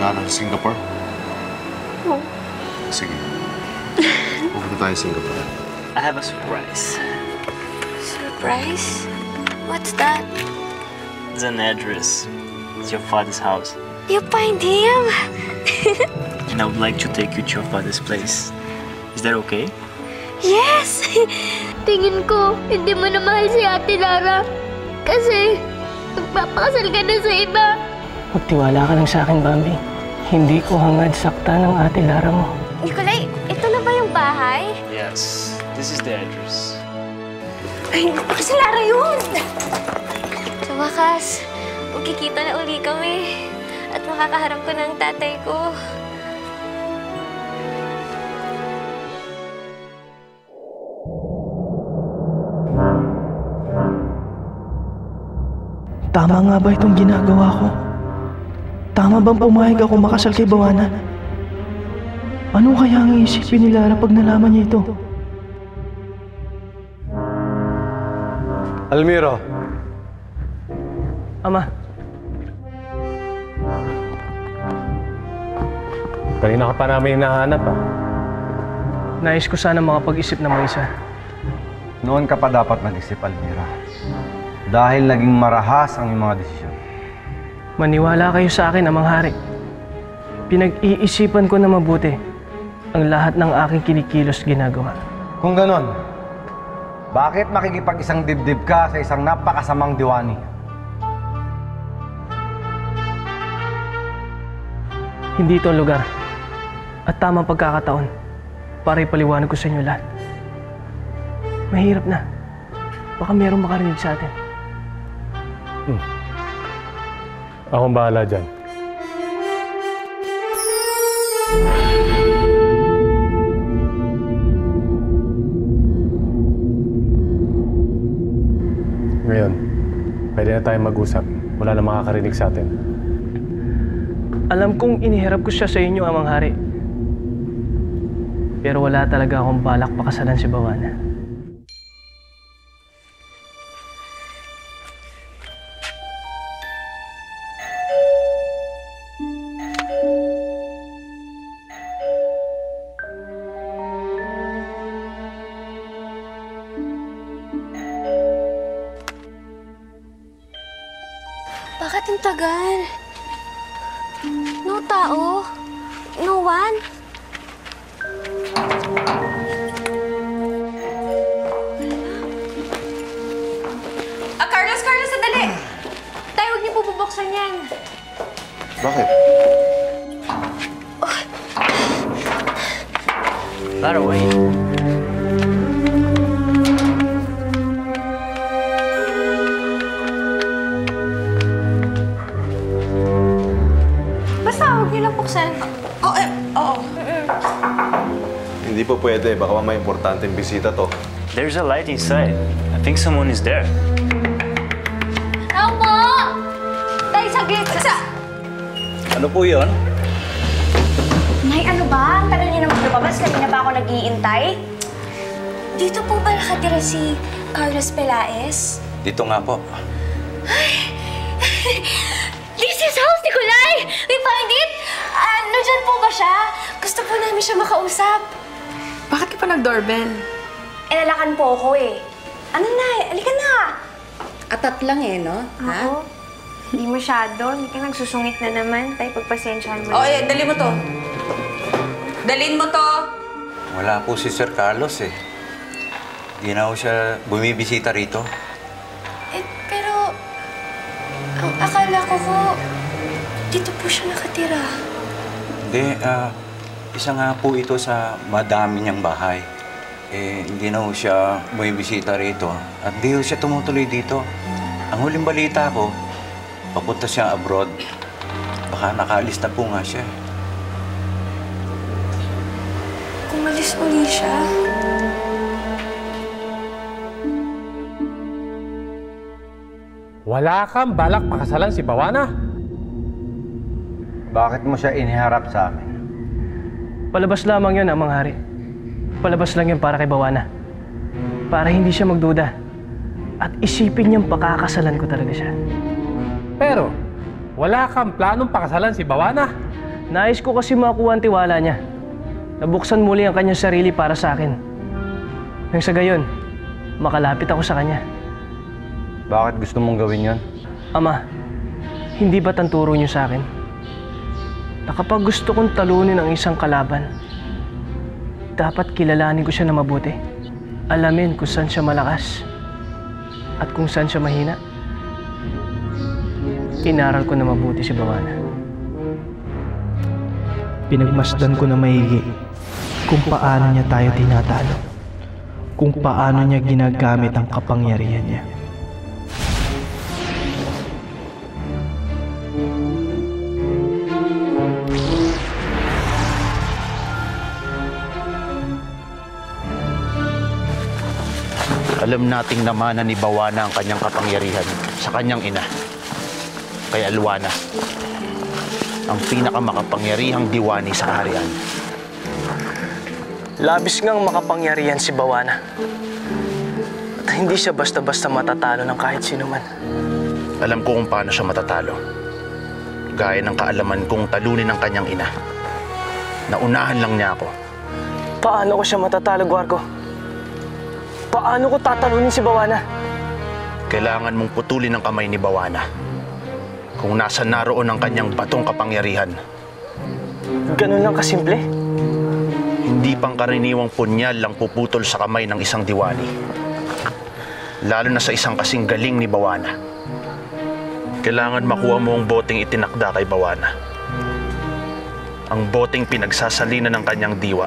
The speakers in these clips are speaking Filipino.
Plano sa Singapore? Oo. Sige. Pupunta tayo sa Singapore. I have a surprise. Surprise? What's that? It's an address. It's your father's house. You find him? And I would like to take you to your father's place. Is that okay? Yes! Tingin ko, hindi mo na mahal si Ate Lara. Kasi, magpapakasal ka na sa iba. Magtiwala ka lang sa akin, Bambi. Hindi ko hangad sakta ng Ate Lara mo. Nikolay, ito na ba yung bahay? Yes. This is the address. Ay, naku, si Lara yun! Sa wakas, magkikita na uli kami. At makakaharap ko ng tatay ko. Tama nga ba itong ginagawa ko? Tama bang pumayag ako makasal kay Bawana? Ano kaya ang iisipin ni Lara pag nalaman niya ito? Almiro. Ama, Kanina ka pa namin hinahanap, ah. nais ko sana makapag-isip na mag-isa. Noon ka pa dapat nag-isip, Almira. Dahil naging marahas ang iyong mga desisyon. Maniwala kayo sa akin, Amang Hari. Pinag-iisipan ko na mabuti ang lahat ng aking kinikilos ginagawa. Kung ganon, bakit makikipag-isang dibdib ka sa isang napakasamang diwani? Hindi ito ang lugar at tamang pagkakataon para ipaliwanag ko sa inyo lahat. Mahirap na. Baka mayroong makarinig sa atin. Akong bahala dyan. Ngayon, pwede na tayong mag-usap. Wala na makakarinig sa atin. Alam kong iniharap ko siya sa inyo, Amang Hari. Pero wala talaga akong balak pakasalan si Bawana. Bakit ang tagal? No tao? No one? Carlos, sandali! Tayo, huwag niyo po bubuksan yan. Bakit? Lara, wait. Basta, huwag niyo lang buksan. Oo. Hindi po pwede. Baka may importanteng bisita to. There's a light inside. I think someone is there. Ako po! Tay, saglit! Ano po yun? Nay, ano ba? Ang tagal niyo naman lumabas. Kanina pa ako nag-iintay. Dito po ba nakatira si Carlos Pelaez? Dito nga po. This is house, Nikolay! We found it! Nandyan po ba siya? Gusto po namin siya makausap. Bakit ka pa nag-doorbell? Inalakan po ako eh. Ano na? Alika na! Atat lang eh, no? Oo. Hindi masyado. Hindi ka nagsusungit na naman. Tay, pagpasensyahan mo. Dali mo to. Dalin mo to. Wala po si Sir Carlos eh. Di na po siya bumibisita rito. Pero... Ang akala ko dito po siya nakatira. Hindi, isa nga po ito sa madami niyang bahay. Hindi na po siya bumibisita rito. At di po siya tumutuloy dito. Ang huling balita ko, papunta siya abroad. Baka nakaalis na po nga siya. Umalis uli siya. Wala kang balak pakasalan si Bawana? Bakit mo siya iniharap sa amin? Palabas lamang yun, Amang Hari. Palabas lang yun para kay Bawana. Para hindi siya magduda. At isipin niyang pakakasalan ko talaga siya. Pero, wala kang planong pakasalan si Bawana? Nais ko kasi makuha ang tiwala niya. Nabuksan muli ang kanyang sarili para sa akin. Nang sa gayon, makalapit ako sa kanya. Bakit gusto mong gawin yon? Ama, hindi ba't ang turo niyo sa akin na kapag gusto kong talunin ang isang kalaban, dapat kilalanin ko siya na mabuti. Alamin kung saan siya malakas at kung saan siya mahina. Inaral ko na mabuti si Bawana. Pinagmasdan ko na maigi kung paano niya tayo tinatalo, kung paano niya ginagamit ang kapangyarihan niya. Alam nating namanan ni Bawana ang kanyang kapangyarihan sa kanyang ina, kay Alwana, ang pinakamakapangyarihang diwani sa kaharian. Labis ngang makapangyarihan si Bawana. At hindi siya basta-basta matatalo ng kahit sino man. Alam ko kung paano siya matatalo. Gaya ng kaalaman kong talunin ang kanyang ina. Naunahan lang niya ako. Paano ko siya matatalo, Guarco? Paano ko tatalunin si Bawana? Kailangan mong putulin ang kamay ni Bawana kung nasa naroon ang kanyang batong kapangyarihan. Ganun lang kasimple? Hindi pangkaraniwang punyal lang puputol sa kamay ng isang diwani. Lalo na sa isang kasing galing ni Bawana. Kailangan makuha mo ang boteng itinakda kay Bawana. Ang boteng pinagsasalina ng kanyang diwa.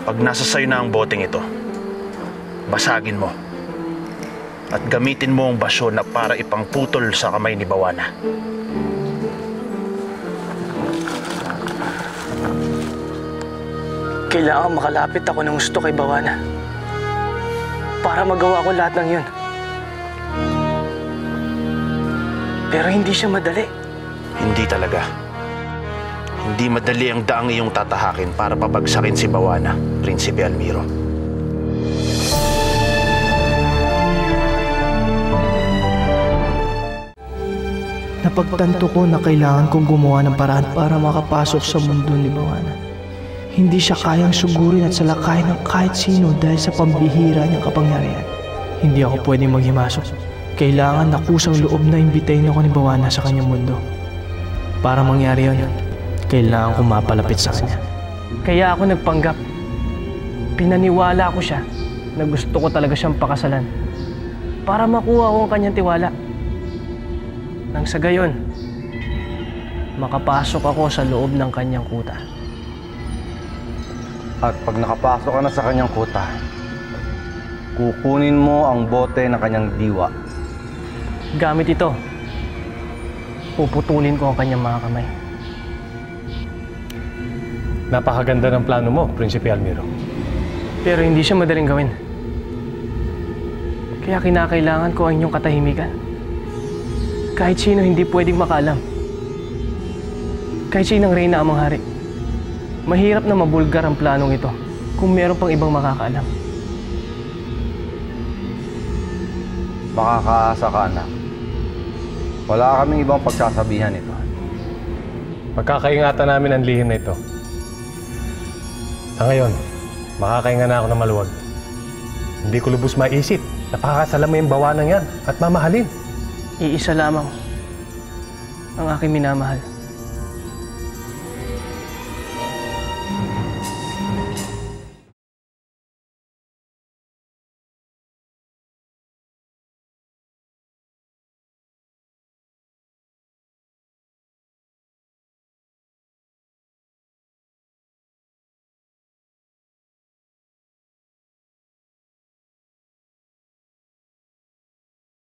Pag nasa sayo na ang boteng ito, basagin mo at gamitin mo ang basyo na para ipangputol sa kamay ni Bawana. Kailangan makalapit ako ng gusto kay Bawana para magawa ko lahat ng yun. Pero hindi siya madali. Hindi talaga. Hindi madali ang daang iyong tatahakin para pabagsakin si Bawana, Prinsipe Almiro. Napagtanto ko na kailangan kong gumawa ng paraan para makapasok sa mundo ni Bawana. Hindi siya kayang sugurin at salakayin ng kahit sino dahil sa pambihira niyang kapangyarihan. Hindi ako pwedeng maghimasok. Kailangan na kusang loob na imbitahin ako ni Bawana sa kanyang mundo. Para mangyari yun, kailangan kong mapalapit sa kanya. Kaya ako nagpanggap. Pinaniwala ko siya na gusto ko talaga siyang pakasalan para makuha ko ang kanyang tiwala. Nang sa gayon, makapasok ako sa loob ng kanyang kuta. At pag nakapasok ka na sa kanyang kuta, kukunin mo ang bote ng kanyang diwa. Gamit ito, puputulin ko ang kanyang mga kamay. Napakaganda ng plano mo, Prinsipe Almiro. Pero hindi siya madaling gawin. Kaya kinakailangan ko ang inyong katahimikan. Kahit sino hindi pwedeng makaalam. Kahit sinang reyna amang hari. Mahirap na mabulgar ang planong ito kung meron pang ibang makakaalam. Makakaasa ka, anak. Wala kaming ibang pagsasabihan ito. Pagkakaingatan namin ang lihim na ito. Sa ngayon, makakainga na ako ng maluwag. Hindi ko lubos maisip na pakakasala mo yung Bawanang yan at mamahalin. Iisa lamang ang aking minamahal.